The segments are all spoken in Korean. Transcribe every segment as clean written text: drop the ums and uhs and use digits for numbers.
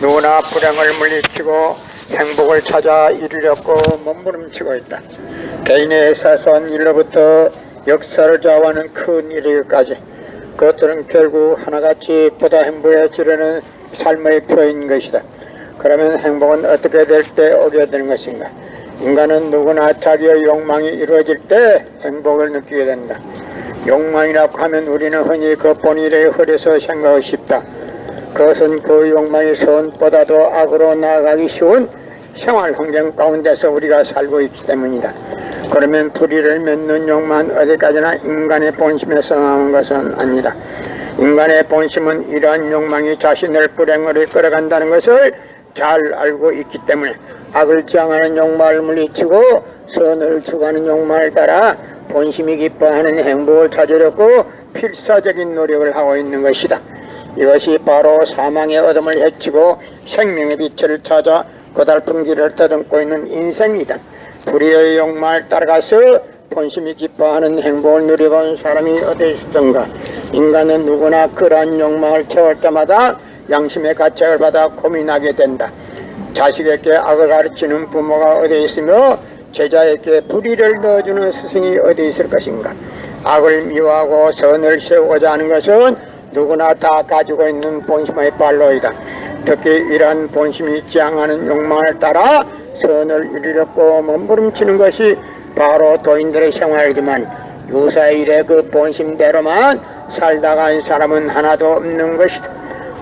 누구나 불행을 물리치고 행복을 찾아 이루려고 몸부림치고 있다. 개인의 사소한 일로부터 역사를 좌우하는 큰 일까지 그것들은 결국 하나같이 보다 행복해지려는 삶의 표인 것이다. 그러면 행복은 어떻게 될 때 오게 되는 것인가? 인간은 누구나 자기의 욕망이 이루어질 때 행복을 느끼게 된다. 욕망이라고 하면 우리는 흔히 그 본의를 흐려서 생각하고 싶다. 그것은 그 욕망의 선보다도 악으로 나아가기 쉬운 생활 환경 가운데서 우리가 살고 있기 때문이다. 그러면 불의를 맺는 욕망은 어디까지나 인간의 본심에서 나온 것은 아니다. 인간의 본심은 이러한 욕망이 자신을 불행으로 끌어간다는 것을 잘 알고 있기 때문에 악을 지향하는 욕망을 물리치고 선을 추구하는 욕망을 따라 본심이 기뻐하는 행복을 찾으려고 필사적인 노력을 하고 있는 것이다. 이것이 바로 사망의 어둠을 헤치고 생명의 빛을 찾아 고달픈 길을 더듬고 있는 인생이다. 불의의 욕망을 따라가서 본심이 기뻐하는 행복을 누려본 사람이 어디 있던가. 인간은 누구나 그러한 욕망을 채울 때마다 양심의 가책을 받아 고민하게 된다. 자식에게 악을 가르치는 부모가 어디 있으며 제자에게 불의를 넣어주는 스승이 어디 있을 것인가. 악을 미워하고 선을 세우고자 하는 것은 누구나 다 가지고 있는 본심의 발로이다. 특히 이러한 본심이 지향하는 욕망을 따라 선을 이루려고 몸부림치는 것이 바로 도인들의 생활이지만 유사의 일에 그 본심대로만 살다가 이 사람은 하나도 없는 것이다.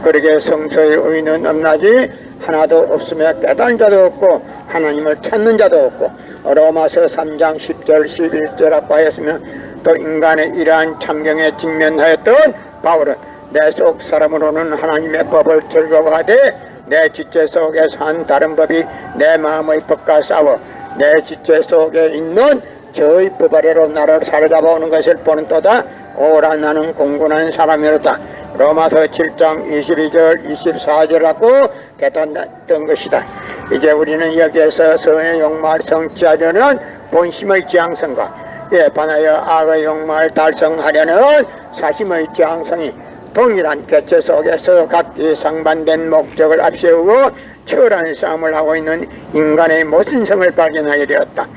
그러게 성서의 의는 없나지 하나도 없으며 깨달은 자도 없고 하나님을 찾는 자도 없고 로마서 3장 10절 11절라고 하였으며 또 인간의 이러한 참경에 직면하였던 바울은 내 속 사람으로는 하나님의 법을 즐거워하되 내 지체 속에 산 다른 법이 내 마음의 법과 싸워 내 지체 속에 있는 저의 법 아래로 나를 사로잡아오는 것을 보는 또다. 오라 나는 공고한 사람이었다. 로마서 7장 22절 24절라고 깨닫던 것이다. 이제 우리는 여기에서 선의 욕망을 성취하려는 본심의 지향성과 이에 반하여 악의 욕망을 달성하려는 사심의 지향성이 동일한 개체 속에서 각기 상반된 목적을 앞세우고 치열한 싸움을 하고 있는 인간의 모순성을 발견하게 되었다.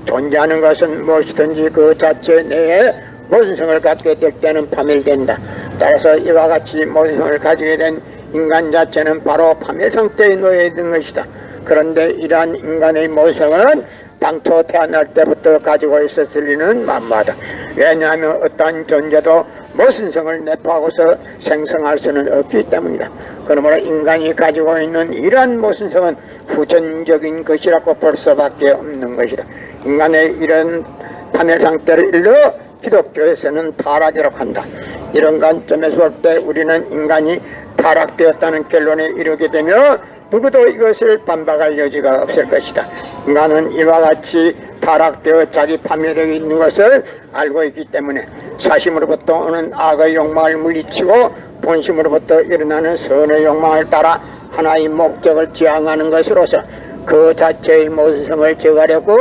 존재하는 것은 무엇이든지 그 자체 내에 모순성을 갖게 될 때는 파멸된다. 따라서 이와 같이 모순성을 가지게 된 인간 자체는 바로 파멸 상태에 놓여 있는 것이다. 그런데 이러한 인간의 모순성은 당초 태어날 때부터 가지고 있었을 리는 만무하다. 왜냐하면 어떠한 존재도 모순성을 내포하고서 생성할 수는 없기 때문이다. 그러므로 인간이 가지고 있는 이러한 모순성은 후천적인 것이라고 볼 수밖에 없는 것이다. 인간의 이런 파멸 상태를 일러 기독교에서는 타락이라고 한다. 이런 관점에서 볼 때 우리는 인간이 타락되었다는 결론에 이르게 되며 누구도 이것을 반박할 여지가 없을 것이다. 인간은 이와 같이 타락되어 자기 파멸에 있는 것을 알고 있기 때문에 사심으로부터 오는 악의 욕망을 물리치고 본심으로부터 일어나는 선의 욕망을 따라 하나의 목적을 지향하는 것으로서 그 자체의 모순성을 제거하려고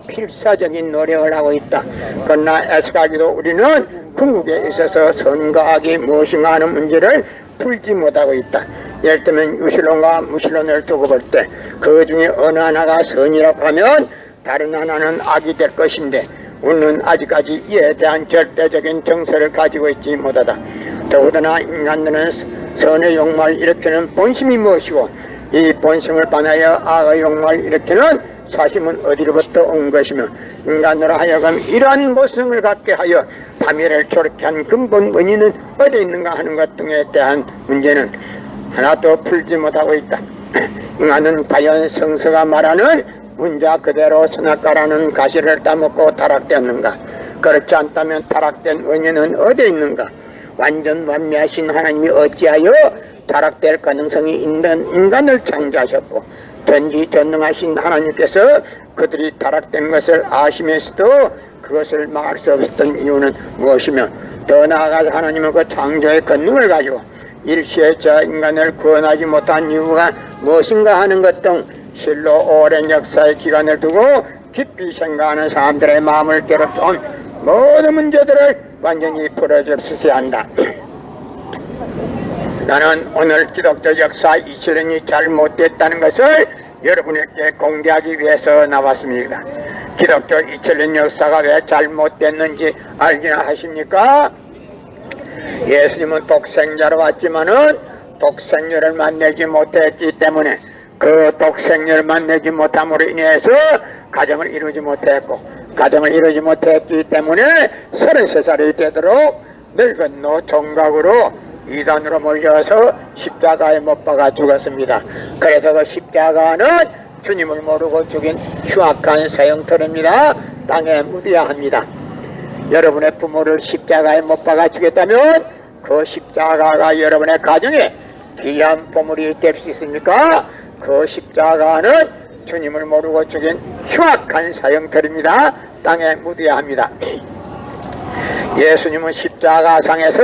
필사적인 노력을 하고 있다. 그러나 애석하게도 우리는 궁극에 있어서 선과 악이 무엇인가 하는 문제를 풀지 못하고 있다. 예를 들면 유실론과 무실론을 두고 볼 때 그 중에 어느 하나가 선이라고 하면 다른 하나는 악이 될 것인데 우리는 아직까지 이에 대한 절대적인 정서를 가지고 있지 못하다. 더구나 인간들은 선의 욕망을 일으키는 본심이 무엇이고 이 본심을 반하여 악의 욕망을 일으키는 사심은 어디로부터 온 것이며 인간으로 하여금 이러한 모습을 갖게 하여 파멸을 초래케 한 근본 원인은 어디 있는가 하는 것 등에 대한 문제는 하나도 풀지 못하고 있다. 인간은 과연 성서가 말하는 문자 그대로 선악과라는 가시를 따먹고 타락되었는가? 그렇지 않다면 타락된 원인은 어디에 있는가? 완전 완미하신 하나님이 어찌하여 타락될 가능성이 있는 인간을 창조하셨고 전지전능하신 하나님께서 그들이 타락된 것을 아시면서도 그것을 막을 수 없었던 이유는 무엇이며 더 나아가서 하나님은 그 창조의 권능을 가지고 일시에 저 인간을 구원하지 못한 이유가 무엇인가 하는 것 등 실로 오랜 역사의 기간을 두고 깊이 생각하는 사람들의 마음을 괴롭혀온 모든 문제들을 완전히 풀어줬어야 한다. 나는 오늘 기독교 역사 27년이 잘못됐다는 것을 여러분에게 공개하기 위해서 나왔습니다. 기독교 2000년 역사가 왜 잘못됐는지 알기나 하십니까? 예수님은 독생자로 왔지만은 독생자를 만나지 못했기 때문에 그 독생자를 만나지 못함으로 인해서 가정을 이루지 못했고, 가정을 이루지 못했기 때문에 33살이 되도록 늙은 노 종각으로 이단으로 몰려서 십자가에 못 박아 죽었습니다. 그래서 그 십자가는 주님을 모르고 죽인 흉악한 사형터입니다. 땅에 묻어야 합니다. 여러분의 부모를 십자가에 못 박아 죽였다면 그 십자가가 여러분의 가정에 귀한 보물이 될 수 있습니까? 그 십자가는 주님을 모르고 죽인 흉악한 사형터입니다. 땅에 묻어야 합니다. 예수님은 십자가상에서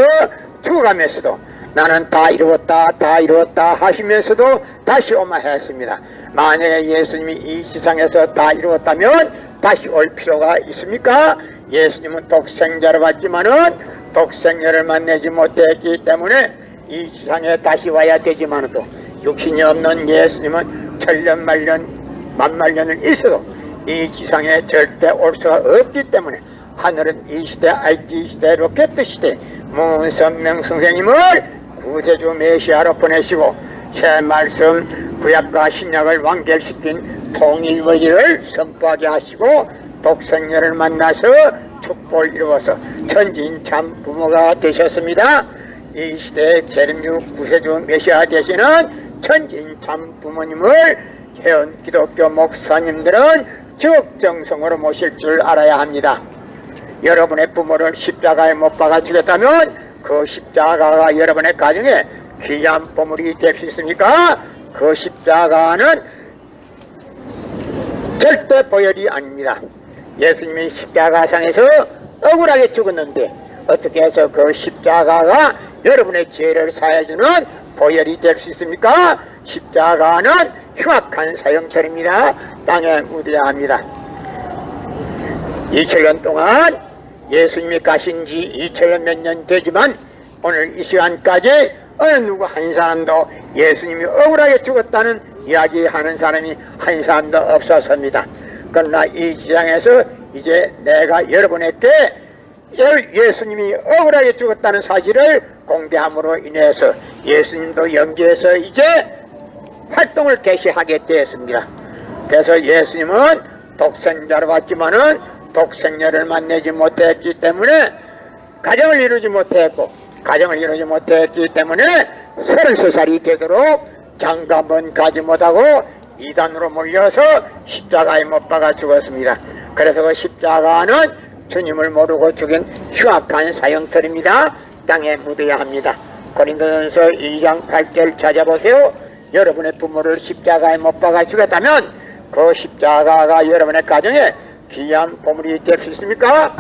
죽어가면서도 나는 다 이루었다 다 이루었다 하시면서도 다시 오마 했습니다. 만약에 예수님이 이 지상에서 다 이루었다면 다시 올 필요가 있습니까? 예수님은 독생자로 왔지만은 독생자를 만나지 못했기 때문에 이 지상에 다시 와야 되지만도 육신이 없는 예수님은 천년 만년 만만년을 있어도 이 지상에 절대 올 수가 없기 때문에 하늘은 이 시대 IT 시대 로켓 시대 문선명 선생님을 구세주 메시아로 보내시고 새 말씀 구약과 신약을 완결시킨 통일의를 선포하게 하시고 독생녀를 만나서 축복을 이루어서 천진 참 부모가 되셨습니다. 이 시대의 재림주 구세주 메시아 되시는 천진 참 부모님을 현 기독교 목사님들은 적정성으로 모실 줄 알아야 합니다. 여러분의 부모를 십자가에 못 박아 주겠다면 그 십자가가 여러분의 가정에 귀한 보물이 될 수 있습니까? 그 십자가는 절대 보혈이 아닙니다. 예수님이 십자가상에서 억울하게 죽었는데 어떻게 해서 그 십자가가 여러분의 죄를 사해주는 보혈이 될 수 있습니까? 십자가는 흉악한 사형터입니다. 땅에 묻어야 합니다. 2000년 동안 예수님이 가신 지 2000년 몇 년 되지만 오늘 이 시간까지 어느 누구 한 사람도 예수님이 억울하게 죽었다는 이야기하는 사람이 한 사람도 없었습니다. 그러나 이 지상에서 이제 내가 여러분에게 예수님이 억울하게 죽었다는 사실을 공개함으로 인해서 예수님도 연기해서 이제 활동을 개시하게 되었습니다. 그래서 예수님은 독생자로 왔지만은 독생녀를 만나지 못했기 때문에 가정을 이루지 못했고, 가정을 이루지 못했기 때문에 33살이 되도록 장가만 가지 못하고 이단으로 몰려서 십자가에 못 박아 죽었습니다. 그래서 그 십자가는 주님을 모르고 죽인 흉악한 사형터입니다. 땅에 묻어야 합니다. 고린도전서 2장 8절 찾아보세요. 여러분의 부모를 십자가에 못 박아 죽였다면 그 십자가가 여러분의 가정에 귀한 보물이 될 수 있습니까?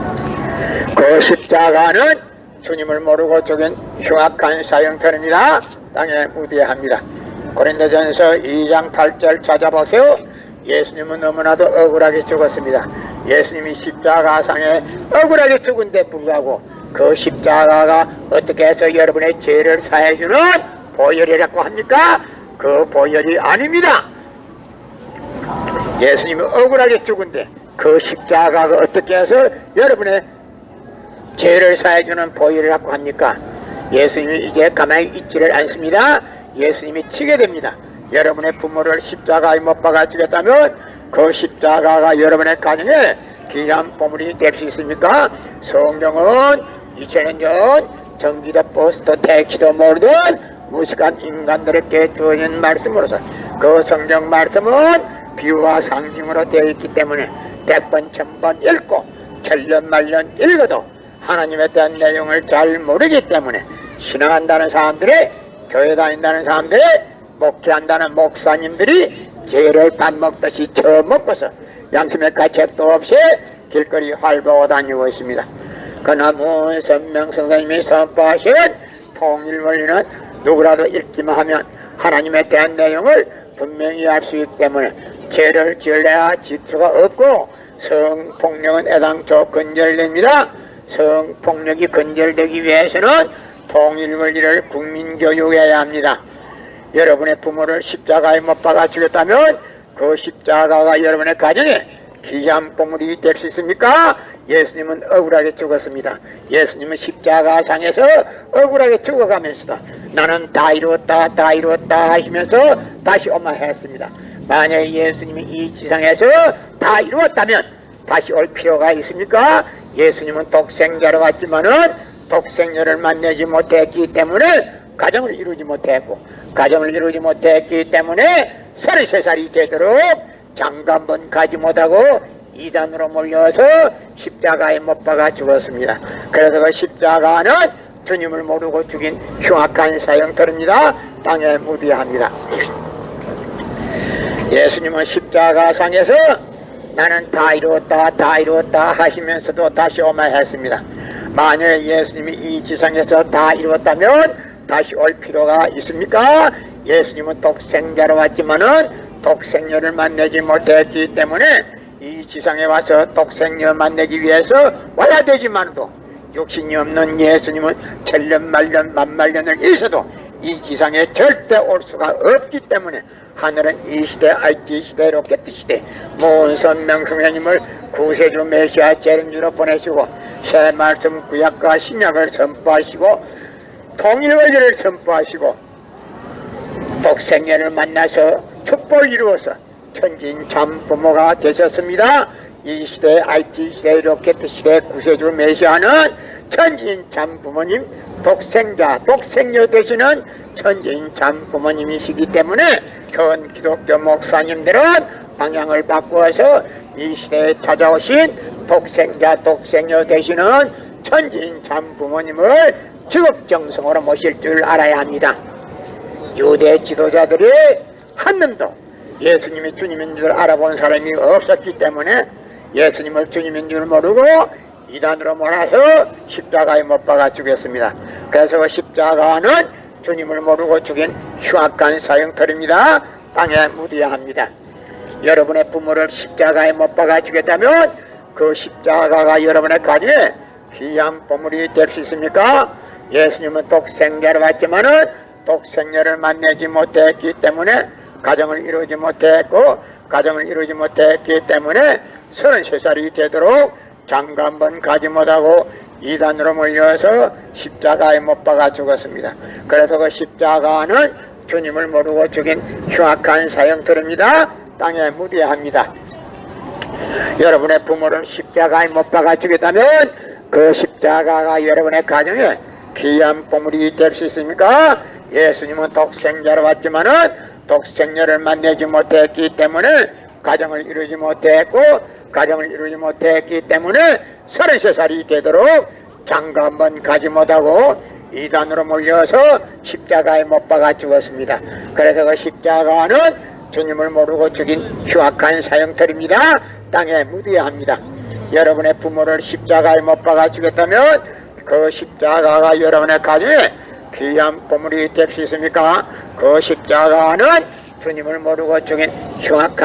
그 십자가는 주님을 모르고 죽인 흉악한 사형터입니다. 땅에 묻어야 합니다. 고린도전서 2장 8절 찾아보세요. 예수님은 너무나도 억울하게 죽었습니다. 예수님이 십자가상에 억울하게 죽은 데 불구하고 그 십자가가 어떻게 해서 여러분의 죄를 사해주는 보혈이라고 합니까? 그 보혈이 아닙니다. 예수님이 억울하게 죽은데 그 십자가가 어떻게 해서 여러분의 죄를 사해주는 보혈이라고 합니까? 예수님이 이제 가만히 있지를 않습니다. 예수님이 치게 됩니다. 여러분의 부모를 십자가에 못 박아 주겠다면 그 십자가가 여러분의 가정에 귀한 보물이 될 수 있습니까? 성경은 2000년 전 전기도 버스도 택시도 모르던 무식한 인간들에게 주어진 말씀으로서 그 성경 말씀은 비유와 상징으로 되어 있기 때문에 100번 1000번 읽고 천년 만년 읽어도 하나님에 대한 내용을 잘 모르기 때문에 신앙한다는 사람들이, 교회 다닌다는 사람들이, 목회한다는 목사님들이 죄를 밥 먹듯이 처먹고서 양심의 가책도 없이 길거리 활보하고 다니고 있습니다. 그러나 문선명 선생님이 선포하신 통일원리는 누구라도 읽기만 하면 하나님에 대한 내용을 분명히 알 수 있기 때문에 죄를 지을래야 질 수가 없고 성폭력은 애당초 근절됩니다. 성폭력이 근절되기 위해서는 통일 원리를 국민교육해야 합니다. 여러분의 부모를 십자가에 못 박아 죽였다면 그 십자가가 여러분의 가정에 귀한 보물이 될 수 있습니까? 예수님은 억울하게 죽었습니다. 예수님은 십자가상에서 억울하게 죽어가면서도 나는 다 이루었다 다 이루었다 하시면서 다시 엄마했습니다. 만약에 예수님이 이 지상에서 다 이루었다면 다시 올 필요가 있습니까? 예수님은 독생자로 왔지만은 독생녀를 만나지 못했기 때문에 가정을 이루지 못했고, 가정을 이루지 못했기 때문에 33살이 되도록 장가 한번 가지 못하고 이단으로 몰려서 십자가에 못 박아 죽었습니다. 그래서 그 십자가는 주님을 모르고 죽인 흉악한 사형터입니다. 땅에 묻어야 예수님은 십자가상에서 나는 다 이루었다 다 이루었다 하시면서도 다시 오마했습니다. 만약에 예수님이 이 지상에서 다 이루었다면 다시 올 필요가 있습니까? 예수님은 독생자로 왔지만은 독생녀를 만나지 못했기 때문에 이 지상에 와서 독생녀 만나기 위해서 와야 되지만도 육신이 없는 예수님은 천년만년 만만년을 있어도 이 지상에 절대 올 수가 없기 때문에 하늘은 이 시대 알지 시대 로켓 시대 모은선 명성현님을 구세주 메시아 재림주로 보내시고 새 말씀 구약과 신약을 선포하시고 통일 원리를 선포하시고 독생녀를 만나서 축복을 이루어서 천진 참 부모가 되셨습니다. 이 시대 IT 시대 로켓 시대 구세주 메시아는 천진 참 부모님 독생자 독생녀 되시는 천진 참 부모님이시기 때문에 현 기독교 목사님들은 방향을 바꾸어서 이 시대에 찾아오신 독생자 독생녀 되시는 천진 참 부모님을 지극정성으로 모실 줄 알아야 합니다. 유대 지도자들이 한 놈도 예수님이 주님인 줄 알아본 사람이 없었기 때문에 예수님을 주님인 줄 모르고 이단으로 몰아서 십자가에 못 박아 죽였습니다. 그래서 그 십자가는 주님을 모르고 죽인 흉악한 사형터입니다. 땅에 묻어야 합니다. 여러분의 부모를 십자가에 못 박아 죽였다면 그 십자가가 여러분의 가정에 귀한 보물이 될 수 있습니까? 예수님은 독생자로 왔지만은 독생녀를 만나지 못했기 때문에 가정을 이루지 못했고, 가정을 이루지 못했기 때문에 33살이 되도록 장가 한번 가지 못하고 이단으로 몰려서 십자가에 못 박아 죽었습니다. 그래서 그 십자가는 주님을 모르고 죽인 흉악한 사형터입니다. 땅에 묻어야 합니다. 여러분의 부모를 십자가에 못 박아 죽였다면 그 십자가가 여러분의 가정에 귀한 보물이 될 수 있습니까? 예수님은 독생자로 왔지만은 독생녀를 만나지 못했기 때문에 가정을 이루지 못했고, 가정을 이루지 못했기 때문에 33살이 되도록 장가 한번 가지 못하고 이단으로 몰려서 십자가에 못 박아 죽었습니다. 그래서 그 십자가는 주님을 모르고 죽인 흉악한 사형터입니다. 땅에 묻어야 합니다. 여러분의 부모를 십자가에 못 박아 죽였다면 그 십자가가 여러분의 가정에 귀한 보물이 될 수 있습니까? 그 십자가는 주님을 모르고 죽인 흉악한